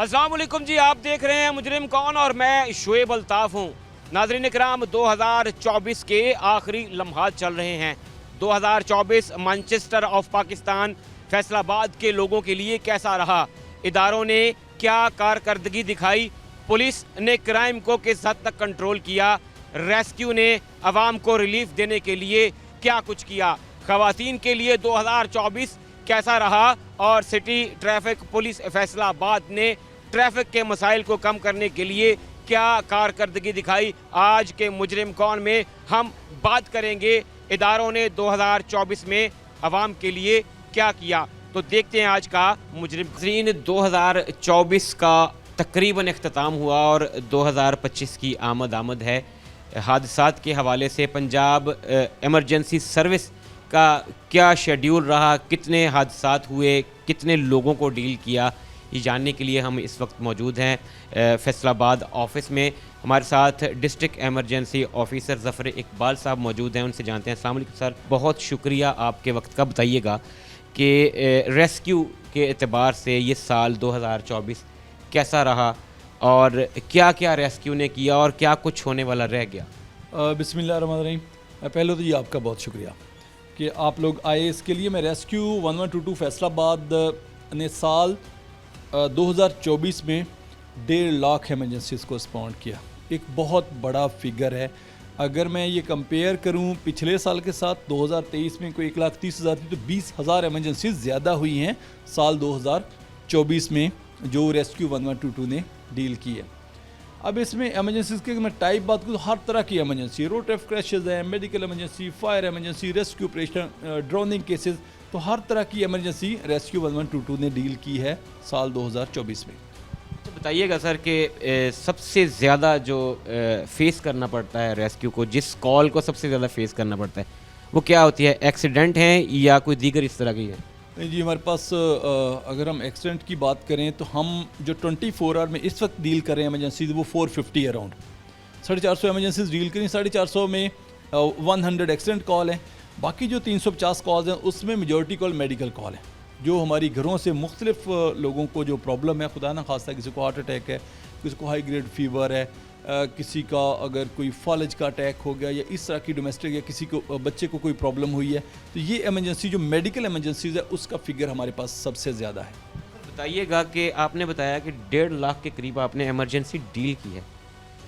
अस्सलाम वालेकुम जी, आप देख रहे हैं मुजरिम कौन और मैं शुएब अल्ताफ़ हूँ। नाज़रीन इकराम, 2024 के आखिरी लम्हात चल रहे हैं। 2024 मैनचेस्टर ऑफ पाकिस्तान फैसलाबाद के लोगों के लिए कैसा रहा? इदारों ने क्या कारकर्दगी दिखाई? पुलिस ने क्राइम को किस हद तक कंट्रोल किया? रेस्क्यू ने अवाम को रिलीफ देने के लिए क्या कुछ किया? ख़वातीन के लिए 2024 कैसा रहा? और सिटी ट्रैफिक पुलिस फैसलाबाद ने ट्रैफिक के मसाइल को कम करने के लिए क्या कारकर्दगी दिखाई? आज के मुजरिम कौन में हम बात करेंगे इदारों ने 2024 में अवाम के लिए क्या किया। तो देखते हैं आज का मुजरिम। 2024 का तकरीबन इख्तिताम हुआ और 2025 की आमद है। हादसात के हवाले से पंजाब एमरजेंसी सर्विस का क्या शेड्यूल रहा, कितने हादसात हुए, कितने लोगों को डील किया, ये जानने के लिए हम इस वक्त मौजूद हैं फैसलाबाद ऑफिस में। हमारे साथ district emergency officer Zafar Iqbal साहब मौजूद हैं, उनसे जानते हैं। अस्सलाम वालेकुम सर, बहुत शुक्रिया आपके वक्त का। बताइएगा कि रेस्क्यू के एतबार से ये साल 2024 कैसा रहा और क्या क्या रेस्क्यू ने किया और क्या कुछ होने वाला रह गया? बिस्मिल्लाहिर्रहमानिर्रहीम। पहले तो ये आपका बहुत शुक्रिया कि आप लोग आए इसके लिए। मैं रेस्क्यू 1122 फैसलाबाद ने साल 2024 में 1.5 लाख एमरजेंसीज़ को रिस्पॉन्ड किया। एक बहुत बड़ा फिगर है। अगर मैं ये कंपेयर करूं पिछले साल के साथ, 2023 में कोई 1,30,000 थी, तो 20,000 एमरजेंसीज़ ज़्यादा हुई हैं साल 2024 में जो रेस्क्यू 1122 ने डील की है। अब इसमें एमरजेंसीज़ की मैं टाइप बात करूँ तो हर तरह की एमरजेंसी, रोड ट्रैफिक क्रैशेज़ हैं, medical emergency, fire emergency, rescue operation, droning cases, तो हर तरह की एमरजेंसी रेस्क्यू 1122 ने डील की है साल 2024 में। तो बताइएगा सर कि सबसे ज़्यादा जो फेस करना पड़ता है रेस्क्यू को, जिस कॉल को सबसे ज़्यादा फेस करना पड़ता है, वो क्या होती है? एक्सीडेंट हैं या कोई दीगर इस तरह की है? नहीं जी, हमारे पास अगर हम एक्सीडेंट की बात करें तो हम जो 24 आवर में इस वक्त डील कर रहे हैं एमरजेंसी, वो 450 अराउंड 450 एमरजेंसीज डील करें। 450 में 100 एक्सीडेंट कॉल हैं। बाकी जो 350 कॉल्स हैं उसमें मेजॉरिटी कॉल मेडिकल कॉल है, जो हमारी घरों से मुख्तलिफ लोगों को जो प्रॉब्लम है, खुदा ना खास्ता किसी को हार्ट अटैक है, किसी को हाई ग्रेड फीवर है, किसी का अगर कोई फॉलेज का अटैक हो गया या इस तरह की डोमेस्टिक या किसी को बच्चे को कोई प्रॉब्लम हुई है, तो ये एमरजेंसी जो मेडिकल एमरजेंसीज है उसका फिगर हमारे पास सबसे ज़्यादा है। बताइएगा कि आपने बताया कि 1.5 लाख के करीब आपने एमरजेंसी डील की है।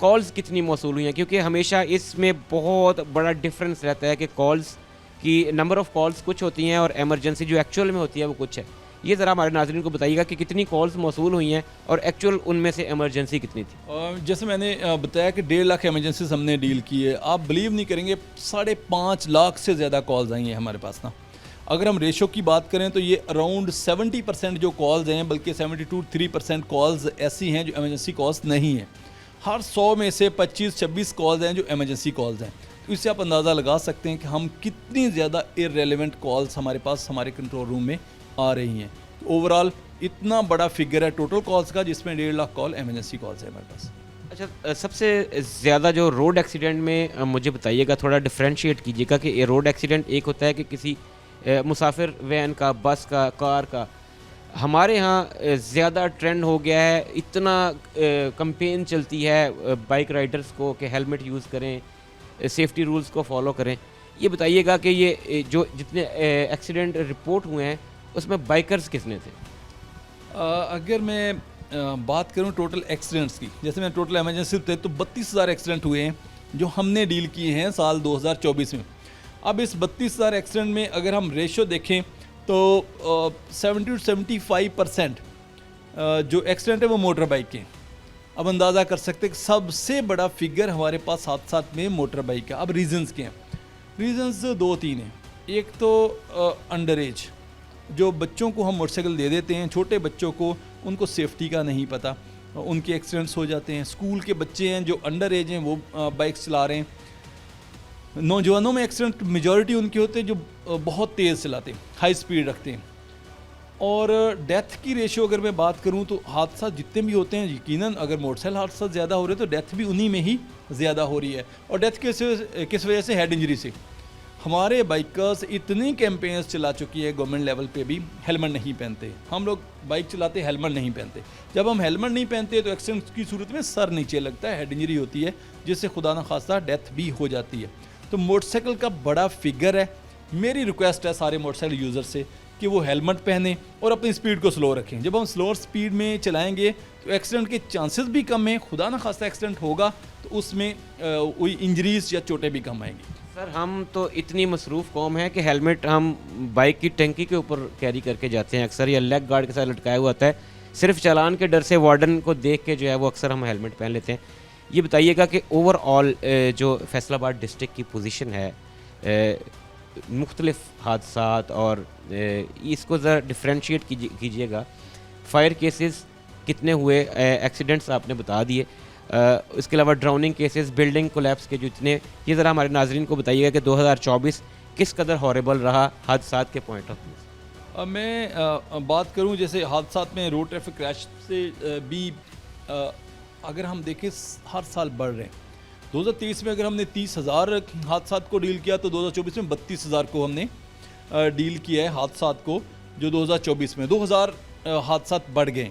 कॉल्स कितनी मौसूल हुई हैं? क्योंकि हमेशा इसमें बहुत बड़ा डिफरेंस रहता है कि कॉल्स की नंबर ऑफ़ कॉल्स कुछ होती हैं और एमरजेंसी जो एक्चुअल में होती है वो कुछ है। ये ज़रा हमारे नाज़रीन को बताइएगा कि कितनी कॉल्स मौसूल हुई हैं और एक्चुअल उनमें से एमरजेंसी कितनी थी? जैसे मैंने बताया कि 1.5 लाख एमरजेंसीज हमने डील की है। आप बिलीव नहीं करेंगे, 5.5 लाख से ज़्यादा कॉल्स आई हैं हमारे पास ना। अगर हम रेशो की बात करें तो ये अराउंड 70% जो कॉल्स हैं, बल्कि 72-3% कॉल्स ऐसी हैं जो एमरजेंसी कॉल्स नहीं हैं। हर 100 में से 25-26 कॉल्स हैं जो एमरजेंसी कॉल्स हैं। तो इससे आप अंदाज़ा लगा सकते हैं कि हम कितनी ज़्यादा इररेलेवेंट कॉल्स हमारे पास हमारे कंट्रोल रूम में आ रही हैं। ओवरऑल इतना बड़ा फिगर है टोटल कॉल्स का, जिसमें 1.5 लाख कॉल एमरजेंसी कॉल्स है हमारे पास। अच्छा, सबसे ज़्यादा जो रोड एक्सीडेंट में मुझे बताइएगा, थोड़ा डिफ्रेंशिएट कीजिएगा कि ये रोड एक्सीडेंट एक होता है कि किसी मुसाफिर वैन का, बस का, कार का। हमारे यहाँ ज़्यादा ट्रेंड हो गया है, इतना कंपेन चलती है बाइक राइडर्स को कि हेलमेट यूज़ करें, सेफ्टी रूल्स को फॉलो करें। ये बताइएगा कि ये जो जितने एक्सीडेंट रिपोर्ट हुए हैं उसमें बाइकर्स कितने थे? अगर मैं बात करूं टोटल एक्सीडेंट्स की, जैसे मैं टोटल एमरजेंसी थे तो 32,000 एक्सीडेंट हुए हैं जो हमने डील किए हैं साल 2024 में। अब इस 32,000 एक्सीडेंट में अगर हम रेशो देखें तो 70-75% जो एक्सीडेंट है वो मोटर बाइक के। अब अंदाज़ा कर सकते हैं कि सबसे बड़ा फिगर हमारे पास साथ में मोटर बाइक का। अब रीजंस के हैं, रीजंस 2-3 हैं। एक तो अंडर एज, जो बच्चों को हम मोटरसाइकिल दे देते हैं, छोटे बच्चों को, उनको सेफ्टी का नहीं पता, उनके एक्सीडेंट्स हो जाते हैं। स्कूल के बच्चे हैं जो अंडर एज हैं वो बाइक्स चला रहे हैं। नौजवानों में एक्सीडेंट मेजॉरिटी उनके होते हैं जो बहुत तेज़ चलाते हैं, हाई स्पीड रखते हैं। और डेथ की रेशियो अगर मैं बात करूं तो हादसा जितने भी होते हैं, यकीनन अगर मोटरसाइकिल हादसा ज़्यादा हो रहे हैं तो डेथ भी उन्हीं में ही ज़्यादा हो रही है। और डेथ किस वजह से? हेड इंजरी से। हमारे बाइकर्स इतनी कैंपेन्स चला चुकी है गवर्नमेंट लेवल पे भी, हेलमेट नहीं पहनते। हम लोग बाइक चलाते हेलमेट नहीं पहनते। जब हम हेलमेट नहीं पहनते तो एक्सीडेंट की सूरत में सर नीचे लगता है, हेड इंजरी होती है, जिससे खुदा न खास्ता डेथ भी हो जाती है। तो मोटरसाइकिल का बड़ा फिगर है। मेरी रिक्वेस्ट है सारे मोटरसाइकिल यूज़र से कि वो हेलमेट पहने और अपनी स्पीड को स्लो रखें। जब हम स्लोअर स्पीड में चलाएंगे तो एक्सीडेंट के चांसेस भी कम हैं। खुदा न खास्ता एक्सीडेंट होगा तो उसमें कोई इंजरीज या चोटें भी कम आएंगी। सर हम तो इतनी मसरूफ़ कौम है कि हेलमेट हम बाइक की टंकी के ऊपर कैरी करके जाते हैं अक्सर, या लेग गार्ड के साथ लटकाया हुआ होता है। सिर्फ चालान के डर से वार्डन को देख के जो है वो अक्सर हम हेलमेट पहन लेते हैं। ये बताइएगा कि ओवरऑल जो फैसलाबाद डिस्ट्रिक्ट की पोजीशन है मुख्तलिफ हादसात और इसको ज़रा डिफ्रेंशिएट कीजिएगा। फायर केसेस कितने हुए, एक्सीडेंट्स आपने बता दिए, इसके अलावा ड्राउनिंग केसेस, बिल्डिंग कोलैप्स के जितने, ये ज़रा हमारे नाजरीन को बताइएगा कि 2024 किस कदर हॉरेबल रहा हादसात के पॉइंट ऑफ व्यू। मैं बात करूं जैसे हादसात में रोड ट्रैफिक क्रैश से भी अगर हम देखें हर साल बढ़ रहे हैं। 2023 में अगर हमने 30,000 हादसात को डील किया तो 2024 में 32,000 को हमने डील किया है हादसात को, जो 2024 में 2,000 हादसात बढ़ गए।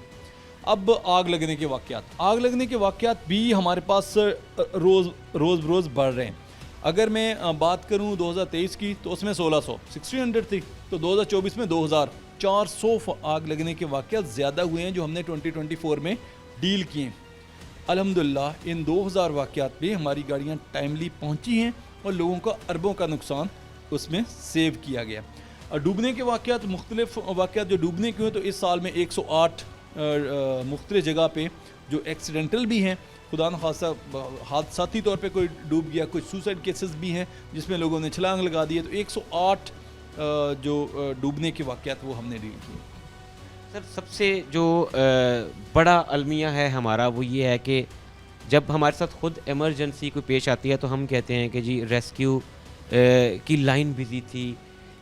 अब आग लगने के वाक़यात भी हमारे पास रोज़ बढ़ रहे हैं। अगर मैं बात करूं 2023 की तो उसमें 1600 थी, तो 2024 में 2,400 आग लगने के वाक़यात ज़्यादा हुए हैं जो हमने 2024 में डील किए। अल्हम्दुलिल्लाह इन 2000 वाक़यात पे हमारी गाड़ियाँ टाइमली पहुँची हैं और लोगों का अरबों का नुकसान उसमें सेव किया गया। और डूबने के वाक़यात, मुख्तलिफ वाक़यात जो डूबने के हुए, तो इस साल में 108 मुख्तलिफ जगह पे जो एक्सीडेंटल भी हैं, खुदा न खासा हादसाती तौर पे कोई डूब गया, कुछ सुसाइड केसेस भी हैं जिसमें लोगों ने छलांग लगा दी है। तो 108 जो डूबने के वाक़यात वो हमने डील किए। सर सबसे जो बड़ा अलमिया है हमारा वो ये है कि जब हमारे साथ खुद इमरजेंसी कोई पेश आती है तो हम कहते हैं कि जी रेस्क्यू की लाइन बिजी थी,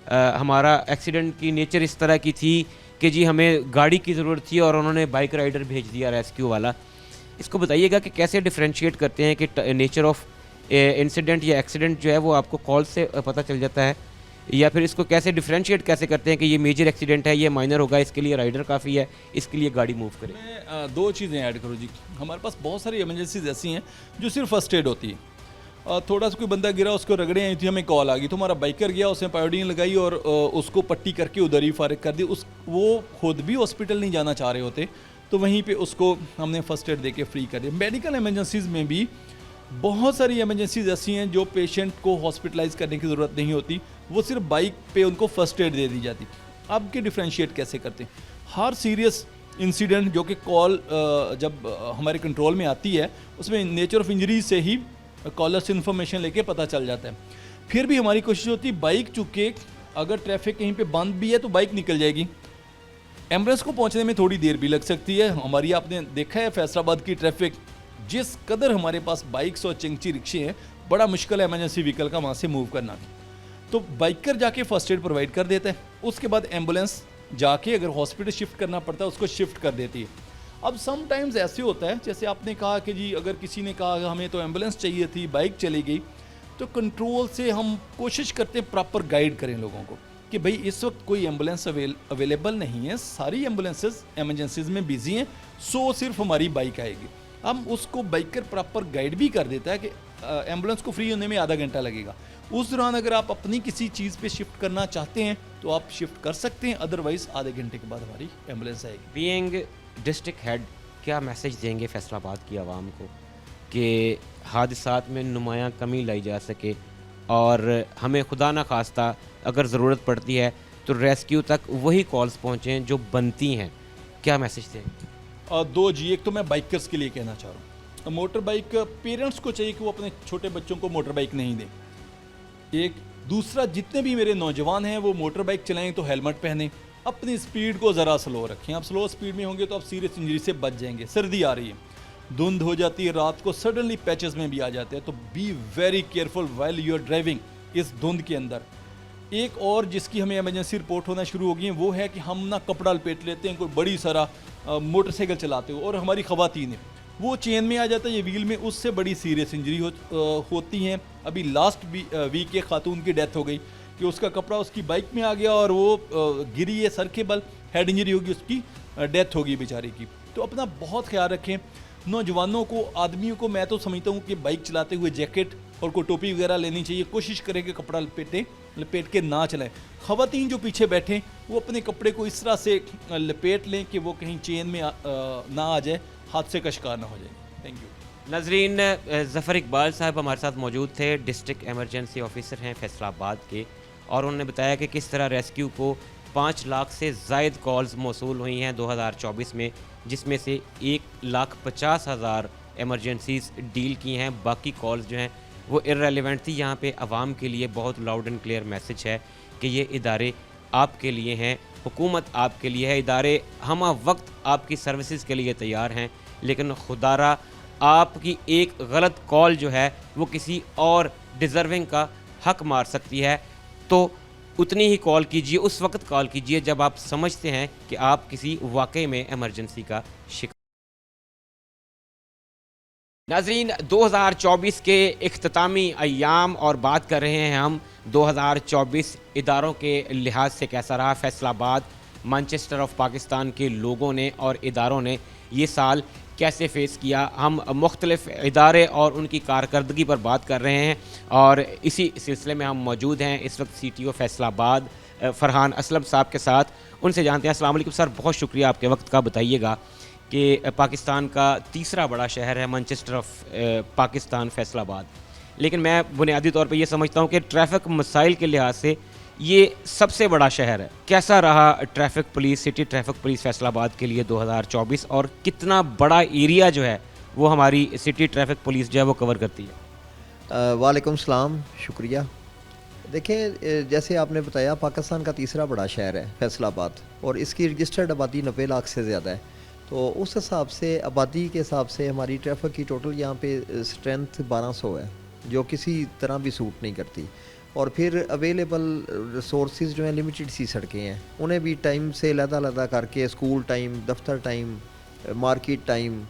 हमारा एक्सीडेंट की नेचर इस तरह की थी कि जी हमें गाड़ी की ज़रूरत थी और उन्होंने बाइक राइडर भेज दिया रेस्क्यू वाला। इसको बताइएगा कि कैसे डिफ्रेंशिएट करते हैं कि नेचर ऑफ इंसिडेंट या एक्सीडेंट जो है वो आपको कॉल से पता चल जाता है, या फिर इसको कैसे डिफ्रेंशिएट कैसे करते हैं कि ये मेजर एक्सीडेंट है, ये माइनर होगा, इसके लिए राइडर काफ़ी है, इसके लिए गाड़ी मूव करें। मैं दो चीज़ें ऐड करूँ जी। हमारे पास बहुत सारी इमरजेंसीज ऐसी हैं जो सिर्फ फर्स्ट एड होती है। थोड़ा सा कोई बंदा गिरा, उसको रगड़े आई थी, हमें कॉल आ गई, तो हमारा बाइकर गया, उसने पायोडीन लगाई और उसको पट्टी करके उधर ही फारिग कर दी। वो खुद भी हॉस्पिटल नहीं जाना चाह रहे होते, तो वहीं पे उसको हमने फर्स्ट एड देके फ्री कर दिया। मेडिकल इमरजेंसीज में भी बहुत सारी इमरजेंसीज ऐसी हैं जो पेशेंट को हॉस्पिटलाइज करने की ज़रूरत नहीं होती, वो सिर्फ बाइक पे उनको फर्स्ट एड दे दी जाती। अब के डिफ्रेंशिएट कैसे करते हैं? हर सीरियस इंसिडेंट जो कि कॉल जब हमारे कंट्रोल में आती है उसमें नेचर ऑफ इंजरी से ही कॉलर से इन्फॉर्मेशन लेके पता चल जाता है। फिर भी हमारी कोशिश होती है, बाइक चूँकि अगर ट्रैफिक कहीं पे बंद भी है तो बाइक निकल जाएगी, एम्बुलेंस को पहुंचने में थोड़ी देर भी लग सकती है। हमारी आपने देखा है फैसलाबाद की ट्रैफिक, जिस कदर हमारे पास बाइक्स और चिंगची रिक्शे हैं, बड़ा मुश्किल है इमरजेंसी व्हीकल का वहाँ से मूव करना। तो बाइकर जाके फर्स्ट एड प्रोवाइड कर देता है, उसके बाद एम्बुलेंस जाके अगर हॉस्पिटल शिफ्ट करना पड़ता है उसको शिफ्ट कर देती है। अब समटाइम्स ऐसे होता है, जैसे आपने कहा कि जी अगर किसी ने कहा हमें तो एम्बुलेंस चाहिए थी, बाइक चली गई, तो कंट्रोल से हम कोशिश करते हैं प्रॉपर गाइड करें लोगों को कि भाई इस वक्त कोई एम्बुलेंस अवेलेबल नहीं है, सारी एम्बुलेंसेज एमरजेंसीज में बिजी हैं, सो सिर्फ हमारी बाइक आएगी। हम उसको बाइकर प्रॉपर गाइड भी कर देता है कि एम्बुलेंस को फ्री होने में आधा घंटा लगेगा। उस दौरान अगर आप अपनी किसी चीज़ पे शिफ्ट करना चाहते हैं तो आप शिफ्ट कर सकते हैं, अदरवाइज आधे घंटे के बाद हमारी एम्बुलेंस आएगी। बीइंग डिस्ट्रिक्ट हेड, क्या मैसेज देंगे फैसलाबाद की आवाम को कि हादसात में नुमायाँ कमी लाई जा सके और हमें खुदा ना खास्ता अगर ज़रूरत पड़ती है तो रेस्क्यू तक वही कॉल्स पहुँचें जो बनती हैं? क्या मैसेज देंगे? दो जी, एक तो मैं बाइकर्स के लिए कहना चाह रहा हूँ, मोटर बाइक पेरेंट्स को चाहिए कि वो अपने छोटे बच्चों को मोटर बाइक नहीं दें। एक दूसरा, जितने भी मेरे नौजवान हैं वो मोटर बाइक चलाएं तो हेलमेट पहनें, अपनी स्पीड को ज़रा स्लो रखें। आप स्लो स्पीड में होंगे तो आप सीरियस इंजरी से बच जाएंगे। सर्दी आ रही है, धुंध हो जाती है, रात को सडनली पैचेस में भी आ जाते हैं, तो be very careful while you are driving इस धुंध के अंदर। एक और जिसकी हमें इमरजेंसी रिपोर्ट होना शुरू हो गई है वो है कि हम ना कपड़ा लपेट लेते हैं, कोई बड़ी सारा मोटरसाइकिल चलाते हो और हमारी ख़वातीन है वो चेन में आ जाता है, ये व्हील में, उससे बड़ी सीरियस इंजरी होती हैं। अभी लास्ट वीक एक खातून की डेथ हो गई कि उसका कपड़ा उसकी बाइक में आ गया और वो गिरी है सर के बल, हेड इंजरी होगी, उसकी डेथ होगी बेचारी की। तो अपना बहुत ख्याल रखें। नौजवानों को, आदमियों को मैं तो समझता हूँ कि बाइक चलाते हुए जैकेट और कोई टोपी वगैरह लेनी चाहिए। कोशिश करें कि कपड़ा लपेट के ना चलाएं। ख़वातीन जो पीछे बैठे वो अपने कपड़े को इस तरह से लपेट लें कि वो कहीं चेन में ना आ जाए, हादसे का शिकार ना हो जाए। Thank you. नाजरीन, ज़फ़र इकबाल साहब हमारे साथ मौजूद थे, डिस्ट्रिक्ट एमरजेंसी ऑफिसर हैं फैसलाबाद के, और उन्होंने बताया कि किस तरह रेस्क्यू को 5 लाख से ज़ायद कॉल्स मौसूल हुई हैं 2024 में, जिसमें से 1,50,000 एमरजेंसीज डील की हैं। बाकी कॉल्स जो हैं वो इर्रेलेवेंट थी। यहाँ पे आवाम के लिए बहुत लाउड एंड क्लियर मैसेज है कि ये इदारे आपके लिए हैं, हुकूमत आपके लिए है, इदारे हम वक्त आपकी सर्विसेज के लिए तैयार हैं, लेकिन खुदारा आपकी एक गलत कॉल जो है वो किसी और डिज़र्विंग का हक मार सकती है। तो उतनी ही कॉल कीजिए, उस वक्त कॉल कीजिए जब आप समझते हैं कि आप किसी वाकई में इमरजेंसी का शिकार। नाज़रीन, 2024 के इख्तितामी अय्याम और बात कर रहे हैं हम 2024 इदारों के लिहाज से कैसा रहा। फैसलाबाद, मैनचेस्टर ऑफ पाकिस्तान के लोगों ने और इदारों ने ये साल कैसे फ़ेस किया। हम मुख्तलिफ़ इदारे और उनकी कारकर्दगी पर बात कर रहे हैं और इसी सिलसिले में हम मौजूद हैं इस वक्त CTO फैसलाबाद फ़रहान असलम साहब के साथ। उनसे जानते हैं। अस्सलाम वालेकुम सर, बहुत शुक्रिया आपके वक्त का। बताइएगा कि पाकिस्तान का तीसरा बड़ा शहर है मैनचेस्टर ऑफ पाकिस्तान फैसलाबाद, लेकिन मैं बुनियादी तौर पे ये समझता हूँ कि ट्रैफिक मसाइल के लिहाज से ये सबसे बड़ा शहर है। कैसा रहा traffic police, city traffic police Faisalabad के लिए 2024, और कितना बड़ा एरिया जो है वो हमारी सिटी ट्रैफिक पुलिस जो है वो कवर करती है? वालेकुम सलाम, शुक्रिया। देखिए, जैसे आपने बताया, पाकिस्तान का तीसरा बड़ा शहर है फैसलाबाद, और इसकी रजिस्टर्ड आबादी 90 लाख से ज़्यादा है। तो उस हिसाब से, आबादी के हिसाब से, हमारी ट्रैफिक की टोटल यहाँ पे स्ट्रेंथ 1200 है, जो किसी तरह भी सूट नहीं करती। और फिर अवेलेबल रिसोर्सेज जो हैं, लिमिटेड सी सड़कें हैं, उन्हें भी टाइम से लदा करके, स्कूल टाइम, दफ्तर time, market time,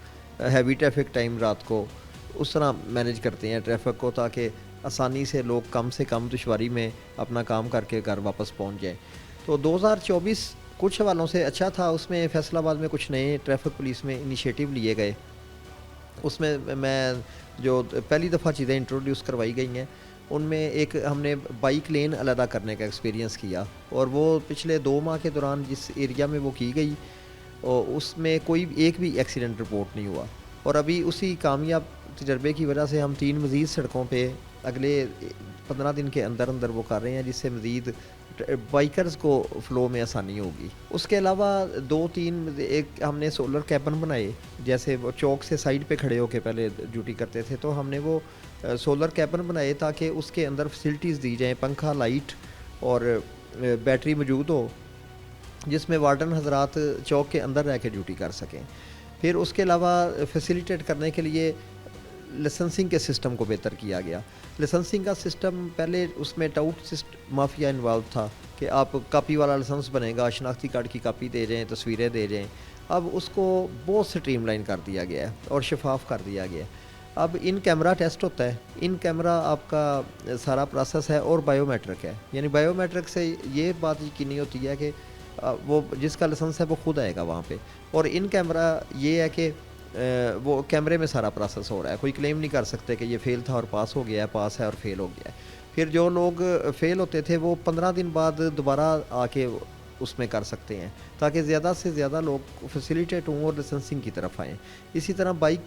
heavy traffic time, रात को, उस तरह मैनेज करते हैं ट्रैफिक को, ताकि आसानी से लोग कम से कम दुश्वारी में अपना काम करके घर वापस पहुँच जाएँ। तो 2024 कुछ हवालों से अच्छा था। उसमें फैसलाबाद में कुछ नए ट्रैफिक पुलिस में इनिशिएटिव लिए गए। उसमें मैं जो पहली दफ़ा चीज़ें इंट्रोड्यूस करवाई गई हैं, उनमें एक हमने बाइक लेन अलहदा करने का एक्सपीरियंस किया, और वो पिछले 2 माह के दौरान जिस एरिया में वो की गई, और उसमें कोई एक भी एक्सीडेंट रिपोर्ट नहीं हुआ। और अभी उसी कामयाब तजर्बे की वजह से हम 3 मज़ीद सड़कों पे अगले 15 दिन के अंदर अंदर वो कर रहे हैं, जिससे मज़ीद बाइकर्स को फ़्लो में आसानी होगी। उसके अलावा 2-3 एक हमने सोलर कैबिन बनाए, जैसे वो चौक से साइड पे खड़े होकर पहले ड्यूटी करते थे, तो हमने वो सोलर कैबिन बनाए ताकि उसके अंदर फैसिलिटीज़ दी जाएँ, पंखा, लाइट और बैटरी मौजूद हो, जिसमें वार्डन हजरात चौक के अंदर रह के ड्यूटी कर सकें। फिर उसके अलावा फैसिलिटेट करने के लिए लाइसेंसिंग के सिस्टम को बेहतर किया गया। लाइसेंसिंग का सिस्टम, पहले उसमें टाउट माफिया इन्वॉल्व था कि आप कापी वाला लाइसेंस बनेगा, शनाख्ती कार्ड की कापी दे जाएँ, तस्वीरें दे जाएँ। अब उसको बहुत स्ट्रीमलाइन कर दिया गया है और शफाफ कर दिया गया है। अब इन कैमरा टेस्ट होता है, इन कैमरा आपका सारा प्रोसेस है, और बायोमेट्रिक है। यानी बायोमेट्रिक से ये बात यकीनी होती है कि वो जिसका लाइसेंस है वो खुद आएगा वहाँ पे। और इन कैमरा ये है कि वो कैमरे में सारा प्रोसेस हो रहा है, कोई क्लेम नहीं कर सकते कि ये फ़ेल था और पास हो गया है, पास है और फेल हो गया है। फिर जो लोग फेल होते थे वो 15 दिन बाद दोबारा आके उसमें कर सकते हैं, ताकि ज़्यादा से ज़्यादा लोग फैसिलिटेट हों और लाइसेंसिंग की तरफ आएँ। इसी तरह बाइक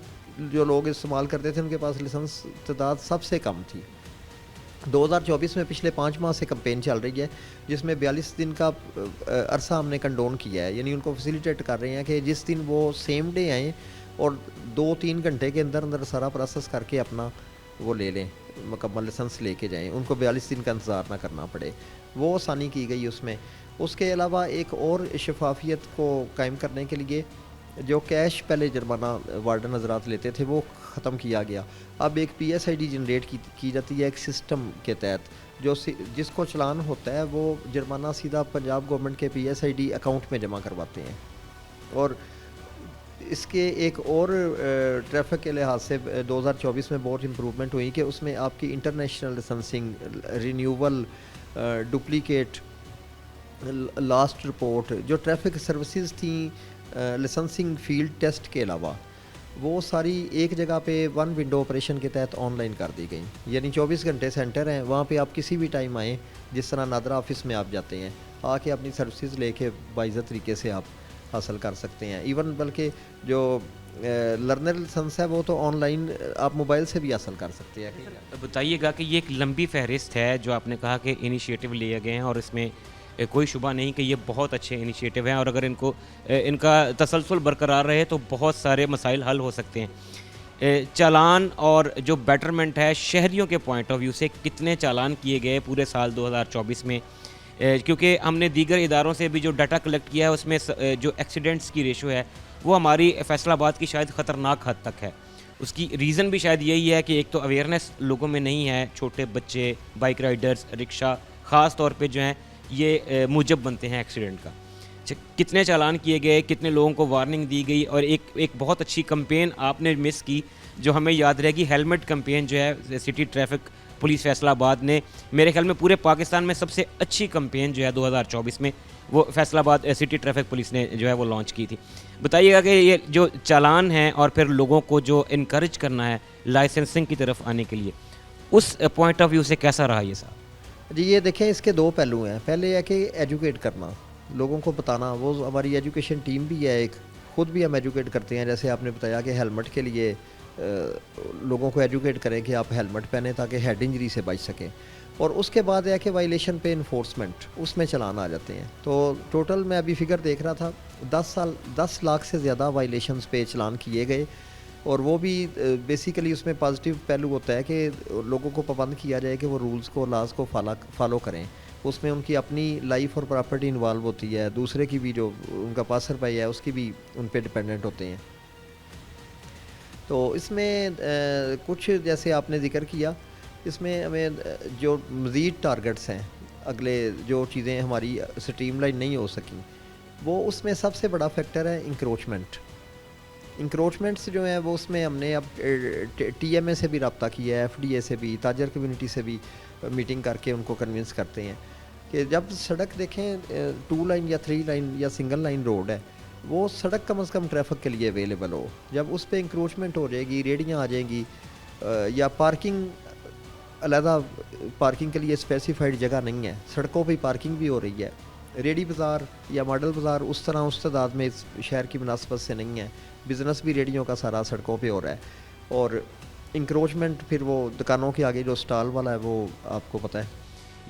जो लोग इस्तेमाल करते थे, उनके पास लाइसेंस तादाद सबसे कम थी। 2024 में पिछले 5 माह से कैंपेन चल रही है, जिसमें 42 दिन का अरसा हमने कंडोन किया है। यानी उनको फैसिलिटेट कर रहे हैं कि जिस दिन वो सेम डे आएँ और 2-3 घंटे के अंदर अंदर सारा प्रोसेस करके अपना वो ले लें, मुकम्मल लाइसेंस लेके जाएं, उनको 42 दिन का इंतज़ार ना करना पड़े। वो आसानी की गई उसमें। उसके अलावा एक और शफाफियत को कायम करने के लिए जो कैश पहले जुर्माना वार्डन हजरात लेते थे वो ख़त्म किया गया। अब एक PSID जनरेट की जाती है एक सिस्टम के तहत, जो जिसको चलान होता है वो जुर्माना सीधा पंजाब गवर्नमेंट के PSID अकाउंट में जमा करवाते हैं। और इसके एक और ट्रैफिक के लिहाज से 2024 में बहुत इम्प्रूवमेंट हुई कि उसमें आपकी international licensing, renewal, duplicate, last report, जो ट्रैफिक सर्विसेज थी लाइसेंसिंग फील्ड टेस्ट के अलावा, वो सारी एक जगह पे वन विंडो ऑपरेशन के तहत ऑनलाइन कर दी गई। यानी 24 घंटे सेंटर हैं, वहाँ पे आप किसी भी टाइम आएँ, जिस तरह नादरा ऑफिस में आप जाते हैं, आके अपनी सर्विसेज लेके बाइज़्ज़त तरीके से आप हासिल कर सकते हैं। इवन बल्कि जो लर्नर लाइसेंस है वो तो ऑनलाइन आप मोबाइल से भी हासिल कर सकते हैं। बताइएगा कि ये एक लंबी फहरिस्त है जो आपने कहा कि इनिशिएटिव लिए गए हैं, और इसमें कोई शुबा नहीं कि ये बहुत अच्छे इनिशिएटिव हैं, और अगर इनका तसलसल बरकरार रहे तो बहुत सारे मसाइल हल हो सकते हैं। चालान और जो बेटरमेंट है शहरियों के पॉइंट ऑफ व्यू से, कितने चालान किए गए पूरे साल 2024 में, क्योंकि हमने दीगर इदारों से भी जो डाटा कलेक्ट किया है उसमें जो एक्सीडेंट्स की रेशो है वो हमारी फैसलाबाद की शायद ख़तरनाक हद तक है। उसकी रीज़न भी शायद यही है कि एक तो अवेयरनेस लोगों में नहीं है, छोटे बच्चे, बाइक राइडर्स, रिक्शा ख़ास तौर पे जो हैं ये मूजब बनते हैं एक्सीडेंट का। अच्छा, कितने चालान किए गए, कितने लोगों को वार्निंग दी गई, और एक बहुत अच्छी कंपेन आपने मिस की जो हमें याद रहेगी, हेलमेट कंपेन जो है सिटी ट्रैफिक पुलिस फैसलाबाद ने, मेरे ख्याल में पूरे पाकिस्तान में सबसे अच्छी कंपेन जो है 2024 में वो फैसलाबाद सिटी ट्रैफिक पुलिस ने जो है वो लॉन्च की थी। बताइएगा कि ये जो चालान हैं और फिर लोगों को जो इनकरेज करना है लाइसेंसिंग की तरफ आने के लिए, उस पॉइंट ऑफ व्यू से कैसा रहा ये साहब? जी, ये देखें, इसके दो पहलू हैं। पहले है कि एजुकेट करना, लोगों को बताना, वो हमारी एजुकेशन टीम भी है एक, ख़ुद भी हम एजुकेट करते हैं। जैसे आपने बताया कि हेलमेट के लिए लोगों को एजुकेट करें कि आप हेलमेट पहने ताकि हेड इंजरी से बच सकें। और उसके बाद है कि वायलेशन पे इन्फोर्समेंट, उसमें चलान आ जाते हैं। तो टोटल मैं अभी फिगर देख रहा था, 10 लाख से ज़्यादा वायलेशंस पे चलान किए गए। और वो भी बेसिकली उसमें पॉजिटिव पहलू होता है कि लोगों को पाबंद किया जाए कि वो रूल्स को, लॉज को फॉलो करें। उसमें उनकी अपनी लाइफ और प्रॉपर्टी इन्वॉल्व होती है, दूसरे की भी, जो उनका पासर भाई है उसकी भी उन पर डिपेंडेंट होते हैं। तो इसमें कुछ जैसे आपने जिक्र किया, इसमें हमें जो मज़ीद टारगेट्स हैं, अगले जो चीज़ें हमारी स्ट्रीमलाइन नहीं हो सकी, वो उसमें सबसे बड़ा फैक्टर है इंक्रोचमेंट। इंक्रोचमेंट्स जो हैं वो उसमें हमने अब TMA से भी रब्ता किया है, FDA से भी, ताजर कम्युनिटी से भी मीटिंग करके उनको कन्विंस करते हैं कि जब सड़क देखें 2 लाइन या 3 लाइन या सिंगल लाइन रोड है, वो सड़क कम से कम ट्रैफिक के लिए अवेलेबल हो। जब उस पर इंक्रोचमेंट हो जाएगी, रेडियाँ आ जाएंगी, या पार्किंग अलहदा, पार्किंग के लिए स्पेसिफाइड जगह नहीं है, सड़कों पे पार्किंग भी हो रही है, रेडी बाज़ार या मॉडल बाज़ार उस तरह उस तादाद में इस शहर की मुनासबत से नहीं है, बिज़नेस भी रेडियों का सारा सड़कों पे हो रहा है। और इंक्रोचमेंट फिर वो दुकानों के आगे जो स्टॉल वाला है वो आपको पता है।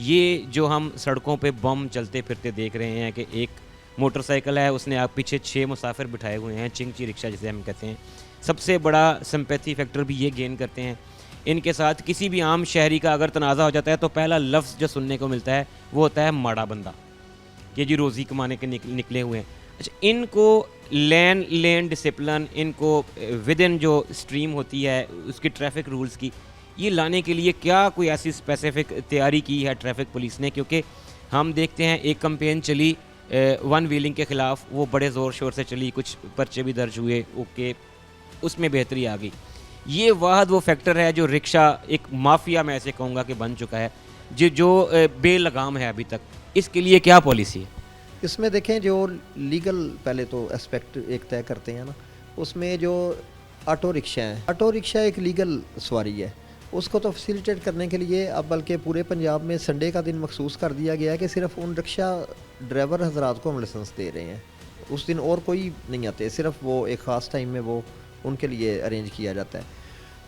ये जो हम सड़कों पे बम चलते फिरते देख रहे हैं कि एक मोटरसाइकिल है, उसने आप पीछे 6 मुसाफिर बिठाए हुए हैं, चिंगची रिक्शा जिसे हम कहते हैं, सबसे बड़ा सिंपैथी फैक्टर भी ये गेन करते हैं। इनके साथ किसी भी आम शहरी का अगर तनाज़ा हो जाता है तो पहला लफ्ज़ जो सुनने को मिलता है वो होता है माड़ा बंदा, कि जी रोज़ी कमाने के निकले हुए हैं। अच्छा, इनको लेन डिसिप्लिन, इनको विद इन जो स्ट्रीम होती है उसकी ट्रैफिक रूल्स की, ये लाने के लिए क्या कोई ऐसी स्पेसिफिक तैयारी की है ट्रैफिक पुलिस ने? क्योंकि हम देखते हैं एक कंपेन चली वन व्हीलिंग के ख़िलाफ़, वो बड़े ज़ोर शोर से चली, कुछ पर्चे भी दर्ज हुए, ओके, उसमें बेहतरी आ गई। ये वाहद वो फैक्टर है जो रिक्शा एक माफिया मैं ऐसे कहूँगा कि बन चुका है, जो बेलगाम है अभी तक। इसके लिए क्या पॉलिसी है? इसमें देखें, जो लीगल पहले तो एस्पेक्ट एक तय करते हैं ना, उसमें जो ऑटो रिक्शा है, ऑटो रिक्शा एक लीगल सवारी है, उसको तो फैसिलिटेट करने के लिए अब बल्कि पूरे पंजाब में संडे का दिन मखसूस कर दिया गया है कि सिर्फ उन रिक्शा ड्राइवर हजरात को हम लाइसेंस दे रहे हैं। उस दिन और कोई नहीं आते, सिर्फ वो एक ख़ास टाइम में वो उनके लिए अरेंज किया जाता है।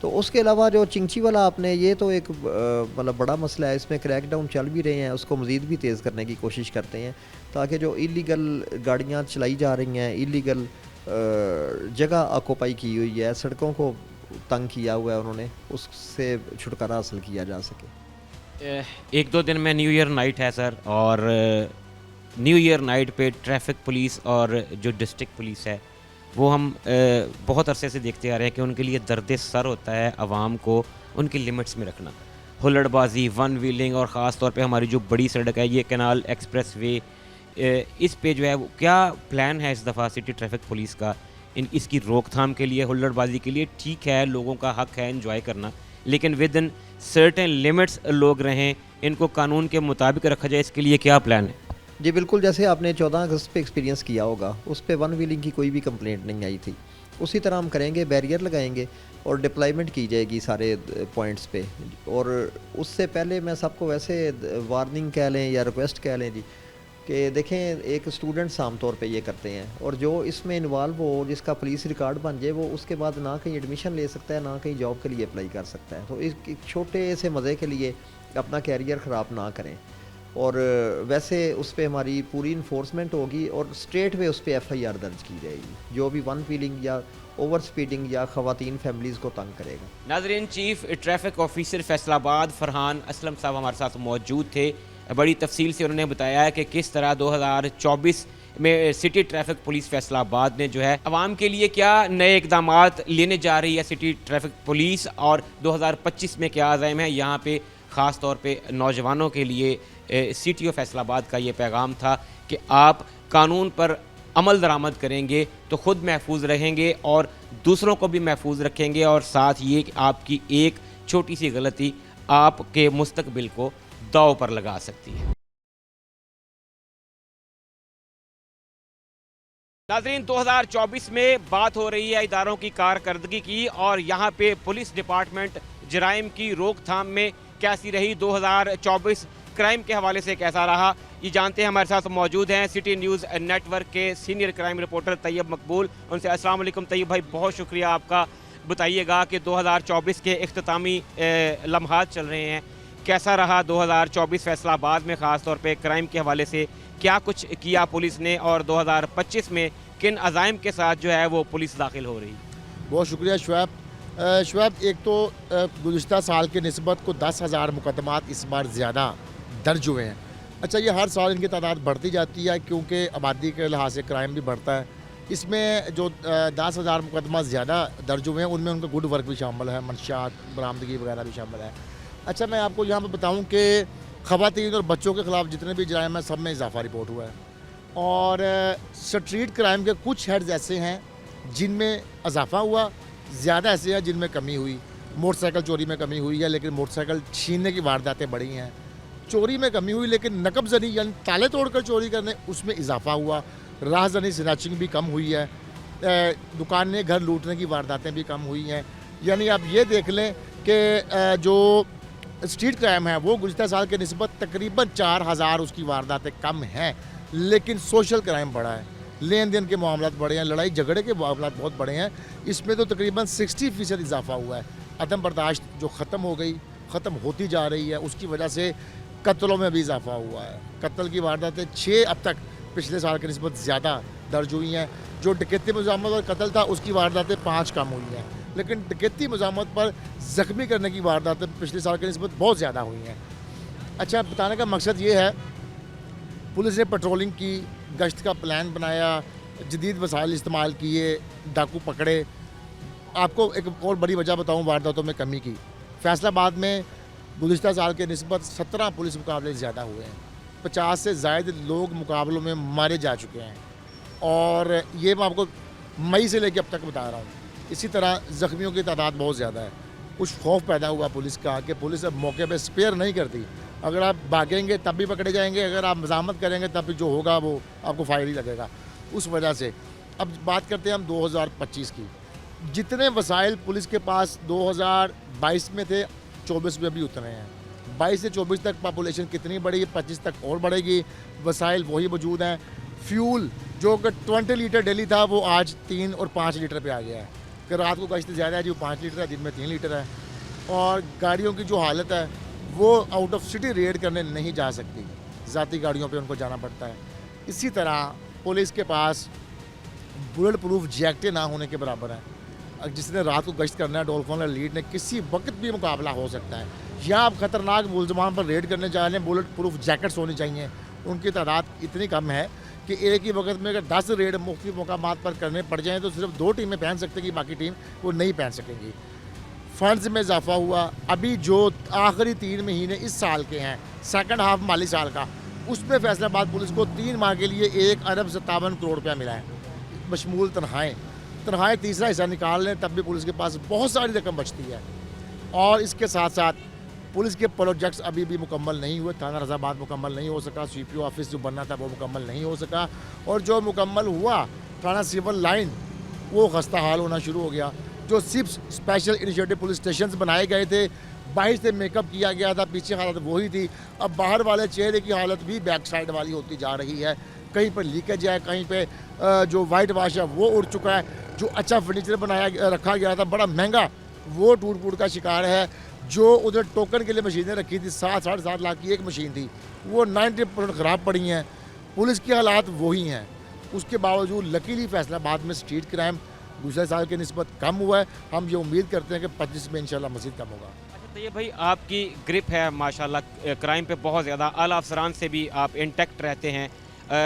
तो उसके अलावा जो चिंची वाला आपने, ये तो एक मतलब बड़ा मसला है, इसमें क्रैक डाउन चल भी रहे हैं, उसको मज़ीद भी तेज़ करने की कोशिश करते हैं ताकि जो इलीगल गाड़ियाँ चलाई जा रही हैं, इलीगल जगह ऑक्यूपाई की हुई है, सड़कों को तंग किया हुआ है उन्होंने, उससे छुटकारा हासिल किया जा सके। 1-2 दिन में न्यू ईयर नाइट है सर, और न्यू ईयर नाइट पे ट्रैफिक पुलिस और जो डिस्ट्रिक्ट पुलिस है वो हम बहुत अरसे से देखते आ रहे हैं कि उनके लिए दर्द सर होता है आवाम को उनकी लिमिट्स में रखना। हुल्लड़बाजी, वन व्हीलिंग, और ख़ास तौर पे हमारी जो बड़ी सड़क है ये कैनाल एक्सप्रेस वे, इस पे जो है वो क्या प्लान है इस दफ़ा सिटी ट्रैफिक पुलिस का इसकी रोकथाम के लिए, हुल्लड़बाजी के लिए ठीक है, लोगों का हक है एंजॉय करना, लेकिन विद इन सर्टेन लिमिट्स लोग रहें, इनको कानून के मुताबिक रखा जाए, इसके लिए क्या प्लान है? जी बिल्कुल, जैसे आपने 14 अगस्त पे एक्सपीरियंस किया होगा, उस पे वन व्हीलिंग की कोई भी कंप्लेंट नहीं आई थी। उसी तरह हम करेंगे, बैरियर लगाएंगे और डिप्लॉयमेंट की जाएगी सारे पॉइंट्स पे। और उससे पहले मैं सबको वैसे वार्निंग कह लें या रिक्वेस्ट कह लें जी, कि देखें एक स्टूडेंट्स आमतौर पे ये करते हैं, और जो इसमें इन्वॉल्व हो, जिसका पुलिस रिकॉर्ड बन जाए, वो उसके बाद ना कहीं एडमिशन ले सकता है, ना कहीं जॉब के लिए अप्लाई कर सकता है। तो इस एक छोटे से मज़े के लिए अपना कैरियर ख़राब ना करें। और वैसे उस पर हमारी पूरी इन्फोर्समेंट होगी और स्ट्रेट वे उस पर FIR दर्ज की जाएगी जो भी वन व्हीलिंग या ओवर स्पीडिंग या ख़वातीन फैमिलीज़ को तंग करेगा। नाज़रीन, chief traffic officer Faisalabad Farhan Aslam साहब हमारे साथ मौजूद थे। बड़ी तफसील से उन्होंने बताया है कि किस तरह 2024 में सिटी ट्रैफिक पुलिस फैसलाबाद ने जो है आवाम के लिए क्या नए इकदाम लेने जा रही है सिटी ट्रैफिक पुलिस, और 2025 में क्या अज़ाइम है। यहाँ पे ख़ास तौर पे नौजवानों के लिए CTO फैसलाबाद का ये पैगाम था कि आप कानून पर अमल दरामद करेंगे तो ख़ुद महफूज रहेंगे और दूसरों को भी महफूज रखेंगे, और साथ ये कि आपकी एक छोटी सी गलती आपके मुस्तकबिल को दांव पर लगा सकती है। नाज़रीन, 2024 में बात हो रही है इदारों की कारकर्दगी की, और यहाँ पे पुलिस डिपार्टमेंट जराइम की रोकथाम में कैसी रही, 2024 क्राइम के हवाले से कैसा रहा, ये जानते हैं। हमारे साथ मौजूद हैं सिटी न्यूज़ नेटवर्क के सीनियर क्राइम रिपोर्टर तैयब मकबूल। उनसे अस्सलाम वालेकुम तैयब भाई, बहुत शुक्रिया आपका। बताइएगा कि 2024 के इख्तितामी लम्हात चल रहे हैं, कैसा रहा 2024 फैसलाबाद में, ख़ास तौर पे क्राइम के हवाले से क्या कुछ किया पुलिस ने, और 2025 में किन अज़ाइम के साथ जो है वो पुलिस दाखिल हो रही? बहुत शुक्रिया शुएब। एक तो गुज़िश्ता साल के निस्बत को 10,000 मुकदमात इस बार ज़्यादा दर्ज हुए हैं। अच्छा, ये हर साल इनकी तादाद बढ़ती जाती है क्योंकि आबादी के लिहाज से क्राइम भी बढ़ता है। इसमें जो 10,000 मुकदमा ज़्यादा दर्ज हुए हैं उनमें उनका गुड वर्क भी शामिल है, मंशात बरामदगी वगैरह भी शामिल है। अच्छा, मैं आपको यहाँ पर बताऊँ कि ख़वातीन और बच्चों के ख़िलाफ़ जितने भी जराइम हैं सब में इजाफा रिपोर्ट हुआ है, और स्ट्रीट क्राइम के कुछ हेड्स ऐसे हैं जिनमें इजाफा हुआ, ज़्यादा ऐसे हैं जिनमें कमी हुई। मोटरसाइकिल चोरी में कमी हुई है, लेकिन मोटरसाइकिल छीनने की वारदातें बढ़ी हैं। चोरी में कमी हुई, लेकिन नकबजनी यानी ताले तोड़कर चोरी करने उसमें इजाफा हुआ। राहजनी स्नैचिंग भी कम हुई है, दुकानें घर लूटने की वारदातें भी कम हुई हैं। यानी आप ये देख लें कि जो स्ट्रीट क्राइम है वो गुज़िश्ता साल के निस्बत तकरीबन 4,000 उसकी वारदातें कम हैं, लेकिन सोशल क्राइम बढ़ा है, लेन देन के मामला बढ़े हैं, लड़ाई झगड़े के मामला बहुत बढ़े हैं। इसमें तो तकरीबन 60% इजाफा हुआ है। अदम बर्दाश्त जो ख़त्म हो गई, ख़त्म होती जा रही है, उसकी वजह से कत्लों में भी इजाफा हुआ है। कत्ल की वारदातें 6 अब तक पिछले साल की निस्बत ज़्यादा दर्ज हुई हैं। जो डकैती मज़ामत और कत्ल था उसकी वारदातें 5 कम हुई हैं, लेकिन डकैती मज़ामत पर ज़ख्मी करने की वारदातें पिछले साल की निस्बत बहुत ज़्यादा हुई हैं। अच्छा, बताने का मकसद ये है, पुलिस ने पेट्रोलिंग की, गश्त का प्लान बनाया, जदीद वसाइल इस्तेमाल किए, डाकू पकड़े। आपको एक और बड़ी वजह बताऊँ वारदातों में कमी की, फैसलाबाद में गुज़िश्ता साल के निस्बत 17 पुलिस मुकाबले ज़्यादा हुए हैं। 50 से ज़ायद लोग मुकाबलों में मारे जा चुके हैं, और ये मैं आपको मई से लेकर अब तक बता रहा हूँ। इसी तरह ज़ख्मियों की तादाद बहुत ज़्यादा है। कुछ खौफ पैदा हुआ पुलिस का कि पुलिस अब मौके पे स्पेयर नहीं करती। अगर आप भागेंगे तब भी पकड़े जाएंगे, अगर आप मज़ामत करेंगे तब भी जो होगा वो आपको फायर ही लगेगा। उस वजह से अब बात करते हैं हम 2025 की। जितने वसाइल पुलिस के पास 2022 में थे, 24 में भी उतने हैं। 22 से 24 तक पॉपुलेशन कितनी बढ़ेगी, 25 तक और बढ़ेगी। वसाइल वही मौजूद हैं। फ्यूल जो कि 20 लीटर डेली था वो आज 3 और 5 लीटर पे आ गया है, कि रात को गश्त ज़्यादा है जी, 5 लीटर है, दिन में 3 लीटर है। और गाड़ियों की जो हालत है वो आउट ऑफ सिटी रेड करने नहीं जा सकती, ज़ाती गाड़ियों पे उनको जाना पड़ता है। इसी तरह पुलिस के पास बुलेट प्रूफ जैकेटें ना होने के बराबर है। जिसने रात को गश्त करना है, डोलफोन लीड ने किसी वक्त भी मुकाबला हो सकता है। या आप ख़तरनाक मुलजमान पर रेड करने जा रहे हैं, बुलेट प्रूफ जैकेट्स होनी चाहिए। उनकी तादाद इतनी कम है कि एक ही वक्त में अगर 10 रेड मुख्तलिफ मकामात पर करने पड़ जाएँ तो सिर्फ 2 टीमें पहन सकती, बाकी टीम वो नहीं पहन सकेंगी। फ़ंड्स में इजाफा हुआ। अभी जो आखिरी 3 महीने इस साल के हैं, सेकंड हाफ माली साल का, उसमें फैसलाबाद पुलिस को 3 माह के लिए 1 अरब 57 करोड़ रुपया मिला है, बशमूल तनख्वाहें। तनख्वाह तीसरा हिस्सा निकाल लें तब भी पुलिस के पास बहुत सारी रकम बचती है। और इसके साथ साथ पुलिस के प्रोजेक्ट्स अभी भी मुकम्मल नहीं हुए। थाना रज़ाबाद मुकम्मल नहीं हो सका, CPO ऑफिस जो बनना था वो मुकम्मल नहीं हो सका, और जो मुकम्मल हुआ थाना सिविल लाइन वो खस्ता हाल होना शुरू हो गया। जो सिप्स स्पेशल इनिशिएटिव पुलिस स्टेशन बनाए गए थे, 22 से मेकअप किया गया था, पीछे हालत वही थी। अब बाहर वाले चेहरे की हालत भी बैक साइड वाली होती जा रही है। कहीं पर लीकेज है, कहीं पे जो वाइट वाश है वो उड़ चुका है। जो अच्छा फर्नीचर बनाया रखा गया था बड़ा महंगा, वो टूट फूट का शिकार है। जो उधर टोकन के लिए मशीनें रखी थी, 7-7.5 लाख की एक मशीन थी, वो 90% ख़राब पड़ी हैं। पुलिस के हालात वही हैं। उसके बावजूद लकीली फैसलाबाद में स्ट्रीट क्राइम दूसरे साल के निस्बत कम हुआ है। हम ये उम्मीद करते हैं कि 25 में इंशाल्लाह मज़ीद कम होगा। अच्छा, तो ये भाई आपकी ग्रिप है माशाल्लाह क्राइम पे बहुत ज़्यादा, आला अफसरान से भी आप इंटैक्ट रहते हैं।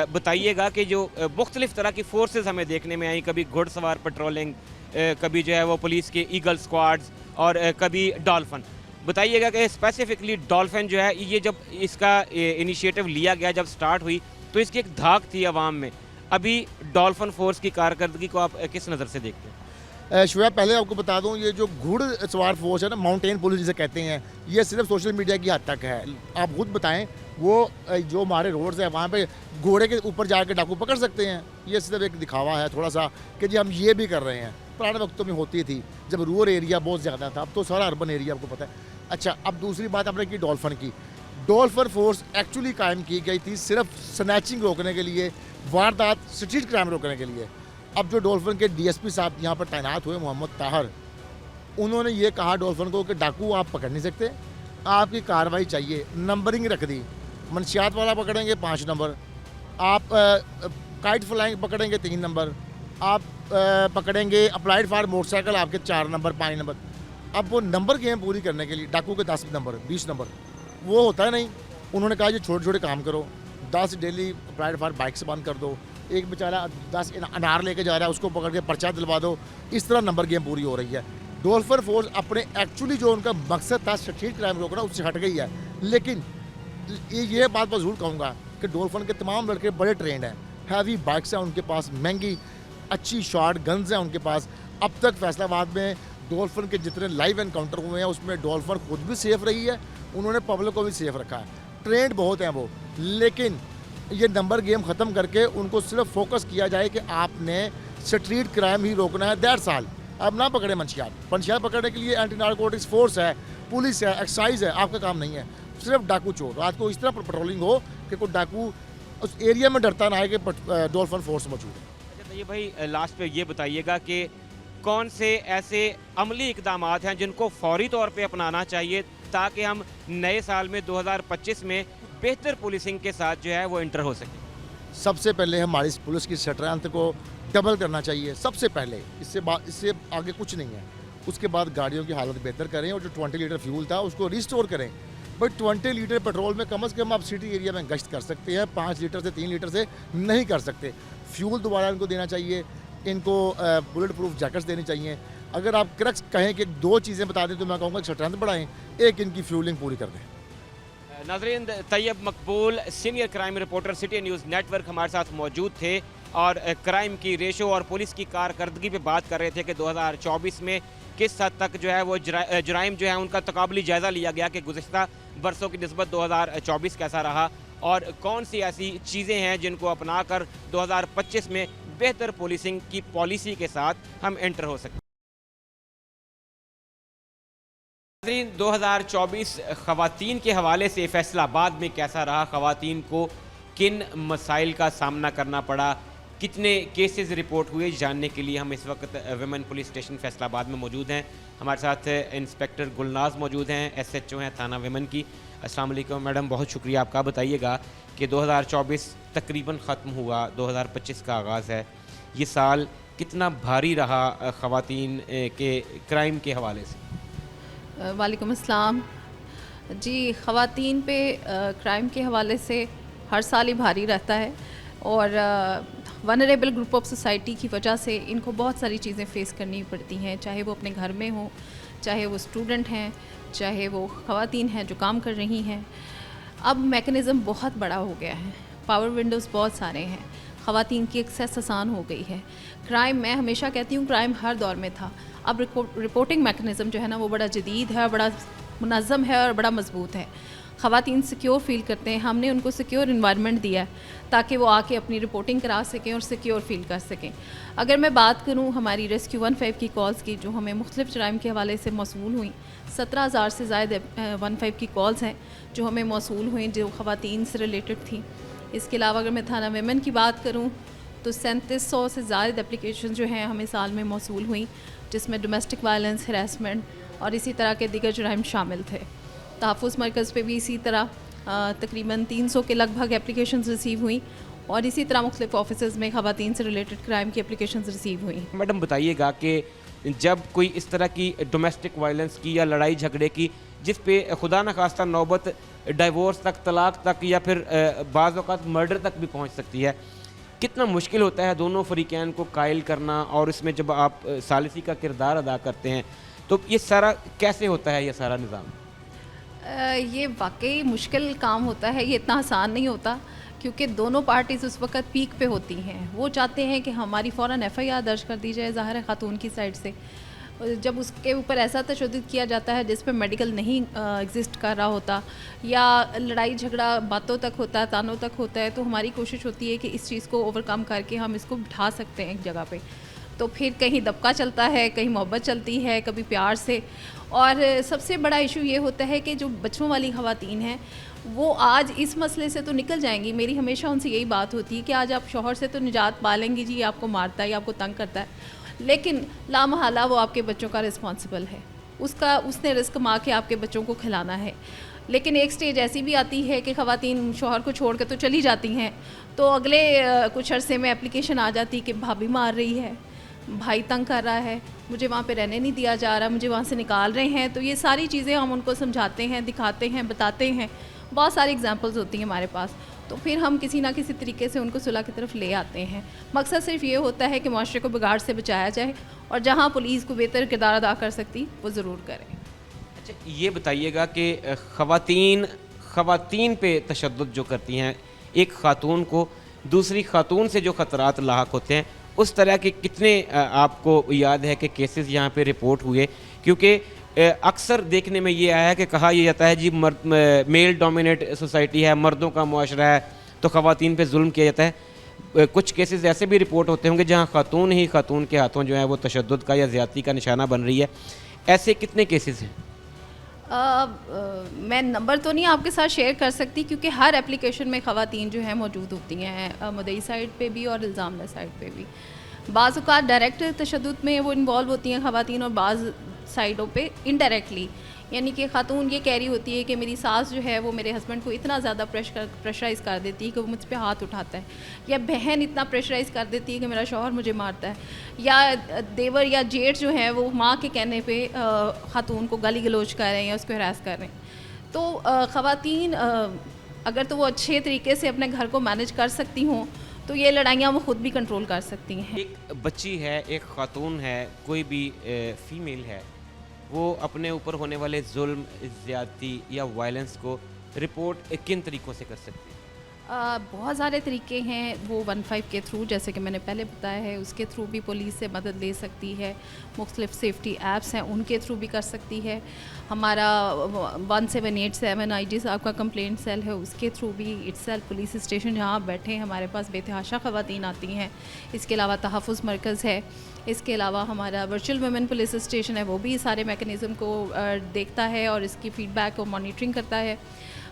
बताइएगा कि जो मुख्तलिफ तरह की फोर्सेस हमें देखने में आई, कभी घुड़सवार पेट्रोलिंग, कभी जो है वो पुलिस के ईगल स्क्वाड्स और कभी डॉल्फिन। बताइएगा कि स्पेसिफिकली डॉल्फिन जो है ये जब इसका इनिशिएटिव लिया गया, जब स्टार्ट हुई तो इसकी एक धाक थी आवाम में। अभी डॉल्फिन फोर्स की कारकर्दगी को आप किस नज़र से देखते हैं? शुएब, पहले आपको बता दूं, ये जो घुड़सवार फोर्स है ना, माउंटेन पुलिस जिसे कहते हैं, ये सिर्फ सोशल मीडिया की हद तक है। आप खुद बताएं, वो जो हमारे रोड्स हैं वहाँ पे घोड़े के ऊपर जाकर डाकू पकड़ सकते हैं। ये सिर्फ एक दिखावा है थोड़ा सा कि जी हम ये भी कर रहे हैं। पुराने वक्तों में होती थी जब रूरल एरिया बहुत ज़्यादा था, अब तो सारा अर्बन एरिया आपको पता है। अच्छा, अब दूसरी बात आपने की डॉल्फिन की। डॉल्फिन फोर्स एक्चुअली कायम की गई थी सिर्फ स्नैचिंग रोकने के लिए, वारदात स्ट्रीट क्राइम रोकने के लिए। अब जो डॉल्फिन के DSP साहब यहाँ पर तैनात हुए, मोहम्मद ताहर, उन्होंने ये कहा डॉल्फिन को कि डाकू आप पकड़ नहीं सकते, आपकी कार्रवाई चाहिए। नंबरिंग रख दी, मंशियात वाला पकड़ेंगे 5 नंबर, आप काइट फ्लाइंग पकड़ेंगे 3 नंबर, आप पकड़ेंगे अप्लाइड फॉर मोटरसाइकिल आपके 4 नंबर 5 नंबर। अब वो नंबर गेम पूरी करने के लिए डाकू के 10 नंबर 20 नंबर वो होता है नहीं। उन्होंने कहा ये छोटे छोटे काम करो, 10 डेली अप्लाइड फॉर बाइक से बंद कर दो, एक बेचारा 10 अनार लेके जा रहा है उसको पकड़ के पर्चा दिलवा दो। इस तरह नंबर गेम पूरी हो रही है। डॉल्फिन फोर्स अपने एक्चुअली जो उनका मकसद था स्ट्रीट क्राइम रोकना, उससे हट गई है। लेकिन ये बात मैं ज़रूर कहूँगा कि डॉल्फिन के तमाम लड़के बड़े ट्रेंड हैं, हैवी बाइक्स हैं उनके पास, महंगी अच्छी शॉर्ट गन्स हैं उनके पास। अब तक फैसलाबाद में डॉल्फिन के जितने लाइव एनकाउंटर हुए हैं उसमें डॉल्फिन खुद भी सेफ रही है, उन्होंने पब्लिक को भी सेफ रखा है। ट्रेंड बहुत हैं वो, लेकिन ये नंबर गेम ख़त्म करके उनको सिर्फ फोकस किया जाए कि आपने स्ट्रीट क्राइम ही रोकना है। 1.5 साल अब ना पकड़े मंशियात पकड़ने के लिए एंटी नारकोटिक्स फोर्स है, पुलिस है, एक्साइज है, आपका काम नहीं है। सिर्फ डाकू चोर, रात को इस तरह पेट्रोलिंग हो कि कोई डाकू उस एरिया में डरता ना है कि डॉल्फिन फोर्स मौजूद है। अच्छा, तो ये भाई लास्ट पे ये बताइएगा कि कौन से ऐसे अमली इकदाम हैं जिनको फौरी तौर पे अपनाना चाहिए ताकि हम नए साल में 2025 में बेहतर पुलिसिंग के साथ जो है वो इंटर हो सके? सबसे पहले हमारी पुलिस की स्ट्रेंथ को डबल करना चाहिए सबसे पहले, इससे आगे कुछ नहीं है। उसके बाद गाड़ियों की हालत बेहतर करें और जो 20 लीटर फ्यूल था उसको रिस्टोर करें। बट 20 लीटर पेट्रोल में कम से कम आप सिटी एरिया में गश्त कर सकते हैं, 5 लीटर से 3 लीटर से नहीं कर सकते। फ्यूल दोबारा इनको देना चाहिए, इनको बुलेट प्रूफ जैकेट्स देनी चाहिए। अगर आप क्रक्स कहें कि 2 चीज़ें बता दें तो मैं कहूँगा स्ट्रेंथ बढ़ाएं, एक इनकी फ्यूलिंग पूरी कर दें। नाज़रीन, तैयब मकबूल senior crime reporter city news network हमारे साथ मौजूद थे और क्राइम की रेशो और पुलिस की कारकर्दगी पे बात कर रहे थे कि 2024 में किस हद तक जो है वो जुराइम जो है उनका तकाबली जायज़ा लिया गया कि गुज़िश्ता बरसों की निस्बत 2024 कैसा रहा और कौन सी ऐसी चीज़ें हैं जिनको अपना कर 2025 में बेहतर पुलिसिंग की पॉलिसी के साथ हम एंटर हो सकते हैं। 2024 ख़वातीन के हवाले से फैसलाबाद में कैसा रहा, ख़वातीन को किन मसाइल का सामना करना पड़ा, कितने केसेस रिपोर्ट हुए, जानने के लिए हम इस वक्त विमेन पुलिस स्टेशन फैसलाबाद में मौजूद हैं। हमारे साथ इंस्पेक्टर गुलनाज मौजूद हैं, SHO हैं थाना विमेन की। अस्सलाम वालेकुम मैडम, बहुत शुक्रिया आपका। बताइएगा कि 2024 तकरीबन ख़त्म हुआ, 2025 का आगाज़ है, ये साल कितना भारी रहा ख़वातीन के क्राइम के हवाले से? वालेकुम अस्सलाम जी। ख़वातीन पे क्राइम के हवाले से हर साल ही भारी रहता है और वनरेबल ग्रुप ऑफ सोसाइटी की वजह से इनको बहुत सारी चीज़ें फ़ेस करनी पड़ती हैं, चाहे वो अपने घर में हो, चाहे वो स्टूडेंट हैं, चाहे वो ख़वातीन हैं जो काम कर रही हैं। अब मैकेनिज़्म बहुत बड़ा हो गया है, पावर विंडोज़ बहुत सारे हैं, ख़वातीन की एक्सेस आसान हो गई है। क्राइम, मैं हमेशा कहती हूँ क्राइम हर दौर में था, अब रिपोर्टिंग मैकेनिज़्म जो है ना वो बड़ा जदीद है, बड़ा मुनज़्ज़म है और बड़ा मजबूत है। ख़वातीन सिक्योर फील करते हैं, हमने उनको सिक्योर इन्वायरमेंट दिया है ताकि वो आके अपनी रिपोर्टिंग करा सकें और सिक्योर फील कर सकें। अगर मैं बात करूँ हमारी रेस्क्यू 15 की कॉल्स की जो हमें मुख्तलिफ जराइम के हवाले से मौसूल हुई, 17,000 से ज़ायद 15 की कॉल्स हैं जो हमें मौसूल हुई जो ख़वातीन से रिलेटेड थी। इसके अलावा अगर मैं थाना वेमेन की बात करूँ तो 3700 से ज़ायद एप्लीकेशन जो हैं हमें साल में मौसूल हुई, जिसमें डोमेस्टिक वायलेंस, हरासमेंट और इसी तरह के दीगर जराइम शामिल थे। तहफ़्फ़ुज़ मरकज़ पे भी इसी तरह तकरीबन 300 के लगभग एप्लीकेशन रिसीव हुई और इसी तरह मुख्तलिफ ऑफिस में ख़वातीन से रिलेटेड क्राइम की एप्लीकेशन रिसीव हुई। मैडम बताइएगा कि जब कोई इस तरह की डोमेस्टिक वायलेंस की या लड़ाई झगड़े की जिस पे खुदा न खास्ता नौबत डाइवोर्स तक, तलाक तक या फिर बाज़ औक़ात मर्डर तक भी पहुंच सकती है, कितना मुश्किल होता है दोनों फरीकैन को कायल करना, और इसमें जब आप सालिसी का किरदार अदा करते हैं तो ये सारा कैसे होता है, ये सारा निज़ाम? ये वाकई मुश्किल काम होता है, ये इतना आसान नहीं होता क्योंकि दोनों पार्टीज़ उस वक्त पीक पे होती हैं। वो चाहते हैं कि हमारी फ़ौरन FIR दर्ज कर दी जाए ज़ाहिर है ख़ातून की साइड से। जब उसके ऊपर ऐसा तशद्दुद किया जाता है जिस पे मेडिकल नहीं एग्जिस्ट कर रहा होता या लड़ाई झगड़ा बातों तक होता है, तानों तक होता है, तो हमारी कोशिश होती है कि इस चीज़ को ओवरकम करके हम इसको बिठा सकते हैं एक जगह पे। तो फिर कहीं दबका चलता है, कहीं मोहब्बत चलती है, कभी प्यार से। और सबसे बड़ा इशू ये होता है कि जो बच्चों वाली ख़वातीन हैं वो आज इस मसले से तो निकल जाएंगी। मेरी हमेशा उनसे यही बात होती है कि आज आप शौहर से तो निजात पा लेंगी जी, आपको मारता है या आपको तंग करता है, लेकिन लामहला वो आपके बच्चों का रिस्पॉन्सिबल है, उसने रिस्क कमा के आपके बच्चों को खिलाना है। लेकिन एक स्टेज ऐसी भी आती है कि ख़वातीन शौहर को छोड़ के तो चली जाती हैं, तो अगले कुछ अरसे में एप्लीकेशन आ जाती कि भाभी मार रही है, भाई तंग कर रहा है, मुझे वहाँ पे रहने नहीं दिया जा रहा, मुझे वहाँ से निकाल रहे हैं। तो ये सारी चीज़ें हम उनको समझाते हैं, दिखाते हैं, बताते हैं, बहुत सारी एग्जांपल्स होती हैं हमारे पास। तो फिर हम किसी ना किसी तरीके से उनको सुलह की तरफ ले आते हैं। मकसद सिर्फ ये होता है कि माशरे को बिगाड़ से बचाया जाए और जहाँ पुलिस को बेहतर किरदार अदा कर सकती वो ज़रूर करें। अच्छा, ये बताइएगा कि ख़वातीन पे तशद्दुद जो करती हैं, एक ख़ातून को दूसरी ख़ातून से जो ख़तरात लाहक होते हैं, उस तरह के कितने आपको याद है कि केसेस यहाँ पे रिपोर्ट हुए? क्योंकि अक्सर देखने में ये आया है कि कहा यह जाता है जी मेल डोमिनेट सोसाइटी है, मर्दों का मुआशरा है, तो ख़वातीन पे जुल्म किया जाता है। कुछ केसेस ऐसे भी रिपोर्ट होते होंगे जहाँ खातून ही खातून के हाथों जो है वो तशद्दुद का या ज़्यादती का निशाना बन रही है, ऐसे कितने केसेस हैं? मैं नंबर तो नहीं आपके साथ शेयर कर सकती क्योंकि हर एप्लीकेशन में ख़वातीन जो है मौजूद होती हैं, मुद्दई साइड पे भी और इल्ज़ाम साइड पे भी। बाज़ औक़ात डायरेक्ट तशद्दुद में वो इन्वॉल्व होती हैं ख़वातीन और बाज़ साइडों पे इनडायरेक्टली, यानी कि खातून ये कह रही होती है कि मेरी सास जो है वो मेरे हस्बैंड को इतना ज़्यादा प्रेशराइज़ कर देती है कि वो मुझ पर हाथ उठाता है, या बहन इतना प्रेशराइज़ कर देती है कि मेरा शौहर मुझे मारता है, या देवर या जेठ जो है वो माँ के कहने पे खातून को गाली गलोच कर रहे हैं या उसको हरास कर रहे हैं। तो ख़वातीन अगर तो वो अच्छे तरीके से अपने घर को मैनेज कर सकती हों तो ये लड़ाइयाँ वो ख़ुद भी कंट्रोल कर सकती हैं। एक बच्ची है, एक खातून है, कोई भी फीमेल है, वो अपने ऊपर होने वाले जुल्म, ज़्यादती या वायलेंस को रिपोर्ट किन तरीक़ों से कर सकती है? बहुत सारे तरीके हैं। वो 15 के थ्रू, जैसे कि मैंने पहले बताया है, उसके थ्रू भी पुलिस से मदद ले सकती है। मुख्तलिफ सेफ्टी ऐप्स हैं, उनके थ्रू भी कर सकती है। हमारा 1787 IG साहब का कंप्लेंट सेल है, उसके थ्रू भी इट्सेल्फ पुलिस स्टेशन जहाँ आप बैठे हैं हमारे पास बेतहाशा ख़वातीन आती हैं। इसके अलावा तहफ़्फ़ुज़ मरकज़ है, इसके अलावा हमारा वर्चुअल वुमेन पुलिस स्टेशन है, वो भी सारे मैकेनिज़्म को देखता है और इसकी फ़ीडबैक को मॉनिटरिंग करता है।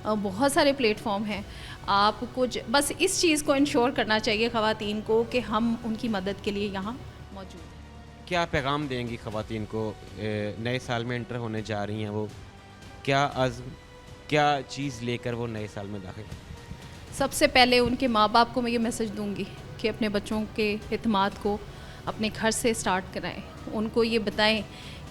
बहुत सारे प्लेटफॉर्म हैं। आपको बस इस चीज़ को इंश्योर करना चाहिए ख़वातीन को कि हम उनकी मदद के लिए यहाँ मौजूद हैं। क्या पैगाम देंगी ख़वातीन को? नए साल में इंटर होने जा रही हैं वो, क्या अज़्म, क्या चीज़ लेकर वो नए साल में दाखिल? सबसे पहले उनके माँ बाप को मैं ये मैसेज दूँगी कि अपने बच्चों के एतमाद को अपने घर से स्टार्ट कराएँ। उनको ये बताएँ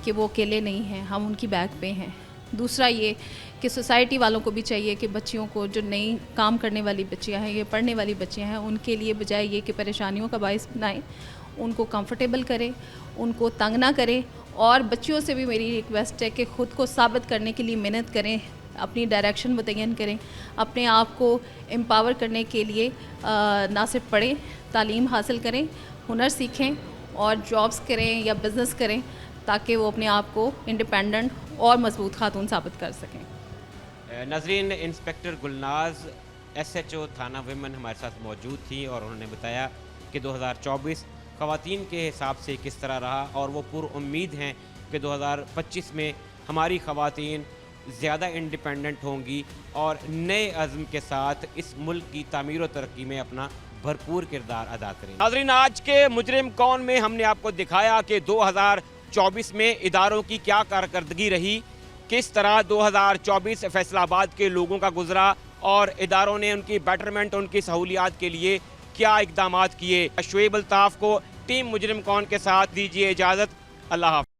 कि वो अकेले नहीं हैं, हम उनकी बैक पे हैं। दूसरा ये कि सोसाइटी वालों को भी चाहिए कि बच्चियों को, जो नई काम करने वाली बच्चियां हैं, ये पढ़ने वाली बच्चियां हैं, उनके लिए बजाय ये कि परेशानियों का बाइस बनाएं, उनको कंफर्टेबल करें, उनको तंग ना करें। और बच्चियों से भी मेरी रिक्वेस्ट है कि ख़ुद को साबित करने के लिए मेहनत करें, अपनी डायरेक्शन मुतय्यन करें, अपने आप को एम्पावर करने के लिए ना सिर्फ पढ़ें, तालीम हासिल करें, हुनर सीखें और जॉब्स करें या बिज़नेस करें ताकि वो अपने आप को इंडिपेंडेंट और मजबूत खातून साबित कर सकें। नाज़रीन, इंस्पेक्टर गुलनाज SHO थाना विमेन हमारे साथ मौजूद थी और उन्होंने बताया कि 2024 ख़वातीन के हिसाब से किस तरह रहा और वो पुरुम्मीद हैं कि 2025 में हमारी ख़वातीन ज़्यादा इंडिपेंडेंट होंगी और नए अज़्म के साथ इस मुल्क की तामीर व तरक्की में अपना भरपूर किरदार अदा करें। नाज़रीन, आज के मुजरिम कौन में हमने आपको दिखाया कि 2024 में इदारों की क्या कारकर्दगी रही, किस तरह 2024 फैसलाबाद के लोगों का गुजरा और इदारों ने उनकी बेटरमेंट, उनकी सहूलियात के लिए क्या इक़दामात किए। शुएब अल्ताफ़ को टीम मुजरिम कौन के साथ दीजिए इजाज़त। अल्लाह हाफ़िज़।